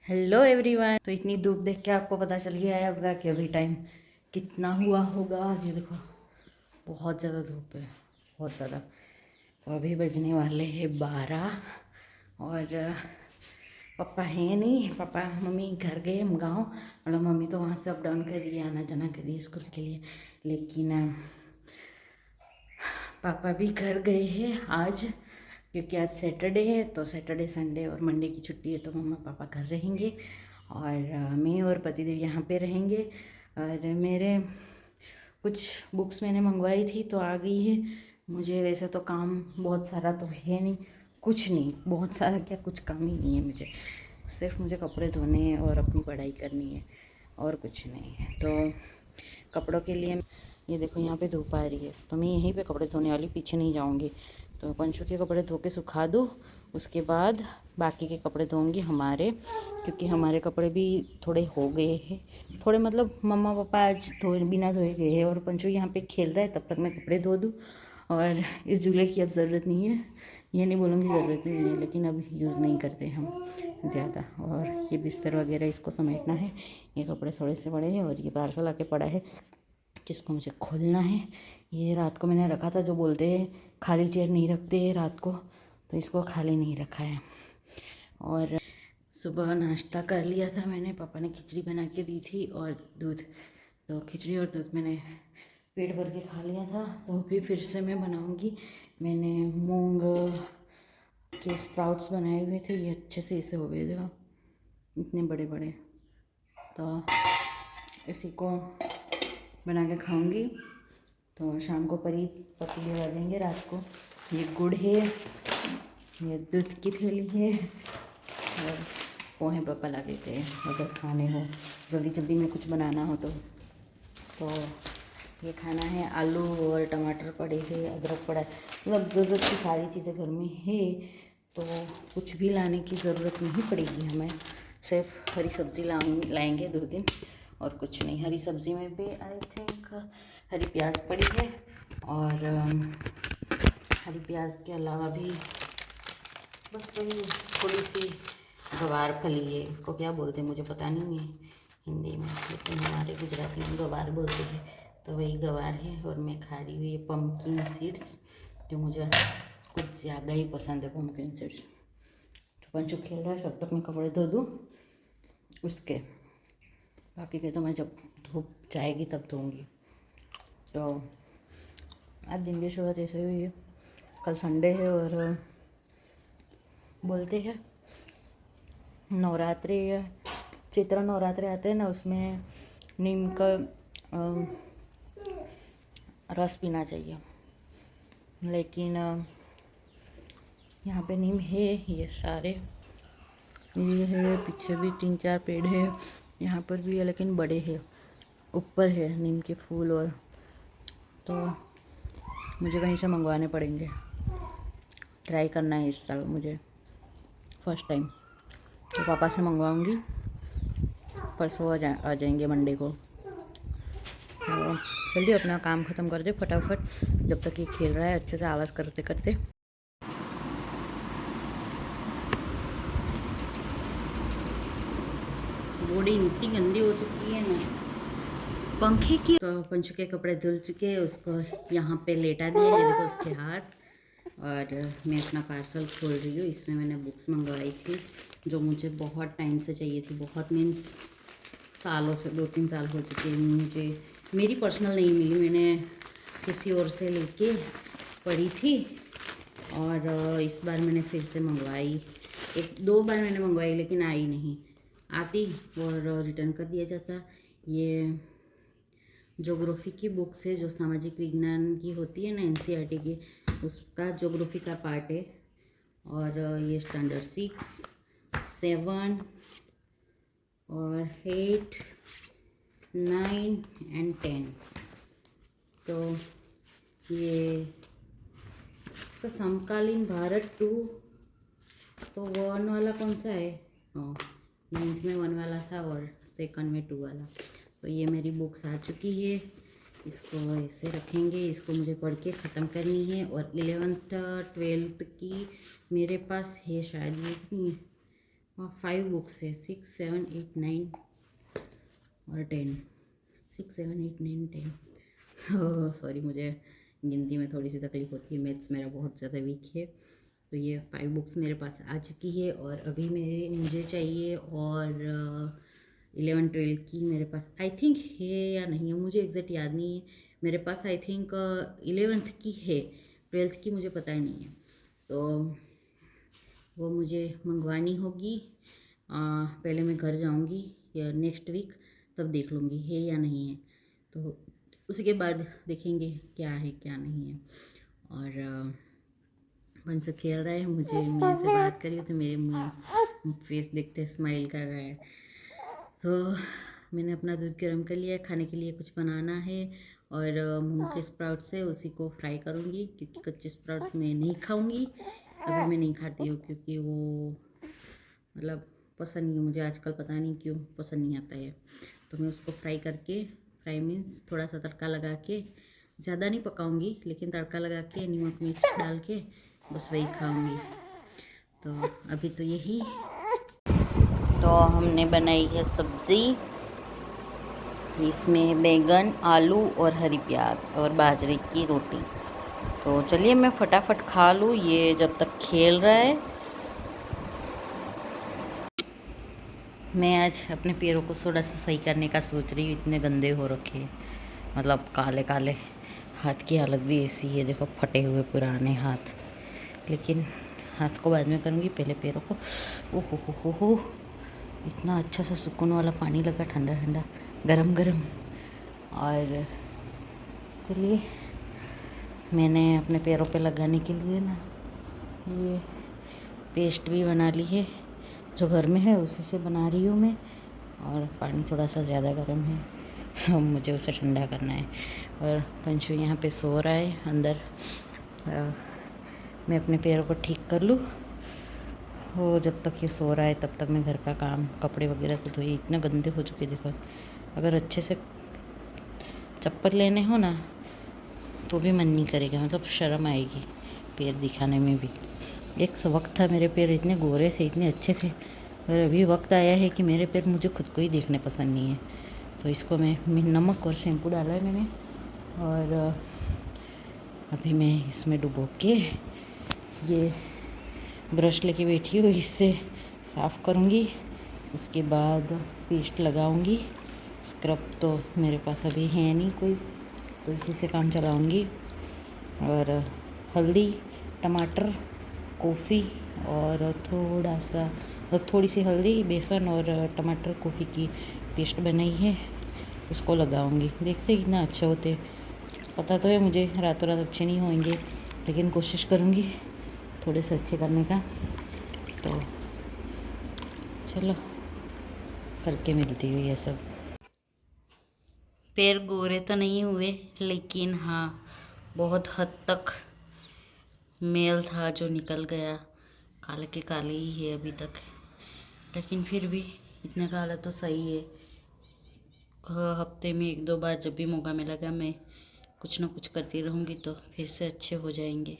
Hello everyone. तो इतनी धूप देख के आपको पता चल गया होगा कि अभी टाइम कितना हुआ होगा। ये देखो बहुत ज़्यादा धूप है, बहुत ज़्यादा। तो अभी बजने वाले हैं 12 और पापा है नहीं, पापा मम्मी घर गए हम गाँव। मतलब मम्मी तो वहाँ से अप डाउन कर रही है, आना जाना कर रही है स्कूल के लिए। लेकिन पापा भी घर गए हैं आज, क्योंकि आज सैटरडे है। तो सैटरडे संडे और मंडे की छुट्टी है, तो मम्मा पापा घर रहेंगे और मैं और पतिदेव यहाँ पे रहेंगे। और मेरे कुछ बुक्स मैंने मंगवाई थी तो आ गई है। मुझे वैसे तो काम बहुत सारा तो है नहीं, कुछ नहीं, बहुत सारा क्या, कुछ काम ही नहीं है मुझे। सिर्फ मुझे कपड़े धोने हैं और अपनी पढ़ाई करनी है और कुछ नहीं है। तो कपड़ों के लिए ये देखो यहाँ पे धूप आ रही है, तो मैं यहीं पे कपड़े धोने वाली, पीछे नहीं जाऊँगी। तो पंचू के कपड़े धो के सुखा दूँ, उसके बाद बाकी के कपड़े धोऊंगी हमारे, क्योंकि हमारे कपड़े भी थोड़े हो गए हैं। थोड़े मतलब मम्मा पापा आज बिना धोए गए हैं और पंचू यहाँ पे खेल रहा है, तब तक मैं कपड़े धो दूँ। और इस झूले की अब ज़रूरत नहीं है, ये नहीं बोलूँगी ज़रूरत नहीं है, लेकिन अब यूज़ नहीं करते हम ज़्यादा। और ये बिस्तर वगैरह इसको समेटना है, ये कपड़े थोड़े से बड़े हैं और ये पार्सल आके पड़ा है जिसको मुझे खोलना है। ये रात को मैंने रखा था, जो बोलते हैं खाली चेयर नहीं रखते रात को, तो इसको खाली नहीं रखा है। और सुबह नाश्ता कर लिया था मैंने, पापा ने खिचड़ी बना के दी थी और दूध। तो खिचड़ी और दूध मैंने पेट भर के खा लिया था। तो अभी फिर से मैं बनाऊंगी। मैंने मूंग के स्प्राउट्स बनाए हुए थे, ये अच्छे से इसे हो गए देखो, इतने बड़े बड़े। तो इसी को बना के खाऊंगी। तो शाम को पतीले आ जाएंगे रात को। ये गुड़ है, ये दूध की थैली है और पोहे पापा ला देते हैं अगर खाने हो, जल्दी जल्दी में कुछ बनाना हो तो ये खाना है। आलू और टमाटर पड़े हैं, अदरक पड़ा है, मतलब ज़रूरत की सारी चीज़ें घर में है। तो कुछ भी लाने की ज़रूरत नहीं पड़ेगी हमें, सिर्फ हरी सब्ज़ी लाएंगे 2 दिन और कुछ नहीं। हरी सब्ज़ी में भी आई थिंक हरी प्याज पड़ी है और हरी प्याज के अलावा भी बस वही थोड़ी सी गवार फली है, उसको क्या बोलते हैं मुझे पता नहीं है हिंदी में, लेकिन हमारे गुजराती में गवार बोलते हैं। तो वही गवार है और मैं खा रही हूँ ये पम्पकिन सीड्स, जो मुझे कुछ ज़्यादा ही पसंद है पम्पकिन सीड्स। तो पंचू खेल रहा है, तब तक मैं कपड़े धो दूँ उसके, बाकी के तो मैं जब धूप जाएगी तब धोऊँगी। तो आज दिन की शुरुआत ऐसे हुई है, कल संडे है और बोलते हैं नवरात्रि, चैत्र नवरात्रि आते हैं ना, उसमें नीम का रस पीना चाहिए। लेकिन यहाँ पे नीम है, ये सारे ये है, पीछे भी 3-4 पेड़ है, यहाँ पर भी है लेकिन बड़े हैं, ऊपर है नीम के फूल। और तो मुझे कहीं से मंगवाने पड़ेंगे, ट्राई करना है इस साल मुझे फर्स्ट टाइम। तो पापा से मंगवाऊंगी, परसों आ जाएंगे मंडे को। तो जल्दी अपना काम ख़त्म कर दे फटाफट, जब तक ये खेल रहा है अच्छे से आवाज़ करते करते। बॉडी इतनी गंदी हो चुकी है ना पंखे की। तो पंचू के कपड़े धुल चुके हैं, उसको यहाँ पे लेटा दिया है, देखो उसके हाथ। और मैं अपना पार्सल खोल रही हूँ। इसमें मैंने बुक्स मंगवाई थी जो मुझे बहुत टाइम से चाहिए थी, बहुत मीन्स सालों से, 2-3 साल हो चुके हैं मुझे। मेरी पर्सनल नहीं मिली, मैंने किसी और से लेके पढ़ी थी और इस बार मैंने फिर से मंगवाई। 1-2 बार मैंने मंगवाई लेकिन आई नहीं, आती और रिटर्न कर दिया जाता। ये ज्योग्राफी की बुक्स है, जो सामाजिक विज्ञान की होती है ना, एनसीईआरटी की, उसका ज्योग्राफी का पार्ट है। और ये स्टैंडर्ड 6, 7 और 8, 9 एंड 10। तो ये तो समकालीन भारत 2, तो 1 वाला कौन सा है? 9th में 1 वाला था और 2nd में 2 वाला। तो ये मेरी बुक्स आ चुकी है, इसको ऐसे रखेंगे, इसको मुझे पढ़ के ख़त्म करनी है। और 11th 12th की मेरे पास है शायद, ये 5 बुक्स है, 6 7 8 9 और 10, 6 7 8 9 10। सॉरी, मुझे गिनती में थोड़ी सी तकलीफ होती है, मैथ्स मेरा बहुत ज़्यादा वीक है। तो ये 5 बुक्स मेरे पास आ चुकी है और अभी मुझे चाहिए और 11 12 की मेरे पास आई थिंक है या नहीं है, मुझे एग्जैक्ट याद नहीं है। मेरे पास आई थिंक 11th की है, 12th की मुझे पता ही नहीं है। तो वो मुझे मंगवानी होगी। पहले मैं घर जाऊंगी या नेक्स्ट वीक, तब देख लूँगी है या नहीं है। तो उसके बाद देखेंगे क्या है क्या नहीं है। और पंचो खेल रहा है, मुझे मैं से बात करी तो मेरे मुँह फेस देखते स्माइल कर रहा है। तो मैंने अपना दूध गर्म कर लिया है, खाने के लिए कुछ बनाना है और मूंग के स्प्राउट्स है, उसी को फ्राई करूँगी क्योंकि कच्चे स्प्राउट्स मैं नहीं खाऊँगी। अभी मैं नहीं खाती हूँ क्योंकि वो मतलब पसंद नहीं है मुझे आजकल, पता नहीं क्यों पसंद नहीं आता है। तो मैं उसको फ्राई करके, फ्राई मीन्स थोड़ा सा तड़का लगा के, ज़्यादा नहीं पकाऊंगी लेकिन तड़का लगा के नमक मिर्च डाल के बस वही खाऊंगी। तो अभी तो यही। तो हमने बनाई है सब्ज़ी, इसमें बैंगन, आलू और हरी प्याज और बाजरे की रोटी। तो चलिए मैं फटाफट खा लूँ ये जब तक खेल रहा है। मैं आज अपने पैरों को थोड़ा सा सही करने का सोच रही हूँ, इतने गंदे हो रखे हैं, मतलब काले काले। हाथ की हालत भी ऐसी है, देखो फटे हुए पुराने हाथ। लेकिन हाथ को बाद में करूँगी, पहले पैरों को। ओहो हो, इतना अच्छा सा सुकून वाला पानी लगा, ठंडा ठंडा, गरम गरम। और चलिए मैंने अपने पैरों पे लगाने के लिए ना ये पेस्ट भी बना ली है, जो घर में है उसी से बना रही हूँ मैं। और पानी थोड़ा सा ज़्यादा गर्म है, तो मुझे उसे ठंडा करना है। और पंचू यहाँ पे सो रहा है अंदर। मैं अपने पैरों को ठीक कर लूँ, वो जब तक ये सो रहा है तब तक मैं घर का काम, कपड़े वगैरह तो धोए, इतने गंदे हो चुके देखो। अगर अच्छे से चप्पल लेने हो ना तो भी मन नहीं करेगा, मतलब शर्म आएगी पैर दिखाने में भी। एक वक्त था मेरे पैर इतने गोरे थे, इतने अच्छे थे, और अभी वक्त आया है कि मेरे पैर मुझे खुद को ही देखने पसंद नहीं है। तो इसको मैं नमक और शैम्पू डाला है मैंने, और अभी मैं इसमें डुबो के ये ब्रश लेके बैठी हूँ, इससे साफ़ करूँगी। उसके बाद पेस्ट लगाऊँगी। स्क्रब तो मेरे पास अभी है नहीं कोई, तो इसी से काम चलाऊँगी। और हल्दी, टमाटर, कॉफ़ी और थोड़ी सी हल्दी, बेसन और टमाटर कॉफ़ी की पेस्ट बनाई है, उसको लगाऊंगी। देखते कितना अच्छे होते। पता तो है मुझे रातों रात अच्छे नहीं होंगे, लेकिन कोशिश करूँगी थोड़े से अच्छे करने का। तो चलो करके मिलती हूँ ये सब। पैर गोरे तो नहीं हुए, लेकिन हाँ बहुत हद तक मेल था जो निकल गया। काले के काले ही है अभी तक, लेकिन फिर भी इतना काला तो सही है। हफ्ते में 1-2 बार जब भी मौका मिलेगा मैं कुछ ना कुछ करती रहूँगी, तो फिर से अच्छे हो जाएंगे।